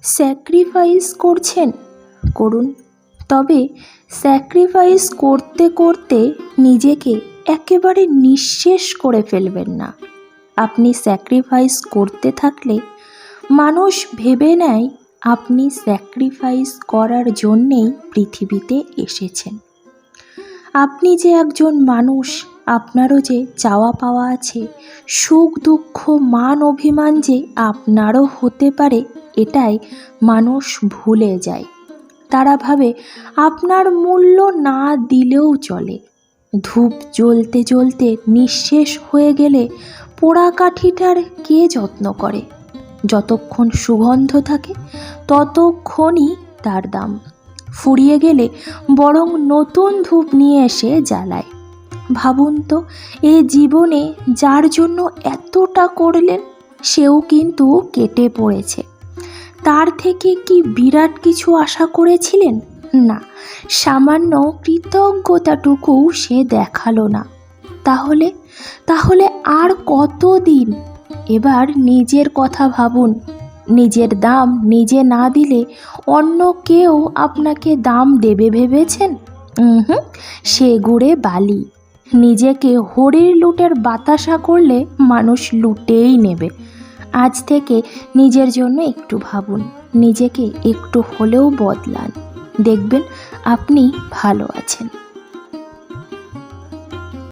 Sacrifice করছেন, করুন। তবে স্যাক্রিফাইস করতে করতে নিজেকে একেবারে নিঃশেষ করে ফেলবেন না। আপনি স্যাক্রিফাইস করতে থাকলে মানুষ ভেবে নেয় আপনি স্যাক্রিফাইস করার জন্যেই পৃথিবীতে এসেছেন। আপনি যে একজন মানুষ, আপনারও যে চাওয়া পাওয়া আছে, সুখ দুঃখ মান অভিমান যে আপনারও হতে পারে, এটাই মানুষ ভুলে যায়। তারা ভাবে আপনার মূল্য না দিলেও চলে। ধূপ জ্বলতে জ্বলতে নিঃশেষ হয়ে গেলে পোড়া কাঠিটার কে যত্ন করে? যতক্ষণ সুগন্ধ থাকে ততক্ষণই তার দাম। ফুরিয়ে গেলে বরং নতুন ধূপ নিয়ে এসে জ্বালায়। ভাবুন তো, এ জীবনে যার জন্য এতটা করলেন সেও কিন্তু কেটে পড়েছে। তার থেকে কি বিরাট কিছু আশা করেছিলেন? না, সামান্য কৃতজ্ঞতাটুকু সে দেখালো না। তাহলে আর কতদিন? এবার নিজের কথা ভাবুন। নিজের দাম নিজে না দিলে অন্য কেউ আপনাকে দাম দেবে ভেবেছেন? সে গুড়ে বালি। নিজেকে হরির লুটের বাতাসা করলে মানুষ লুটেই নেবে। আজ থেকে নিজের জন্য একটু ভাবুন, নিজেকে একটু হলেও বদলান, দেখবেন আপনি ভালো আছেন।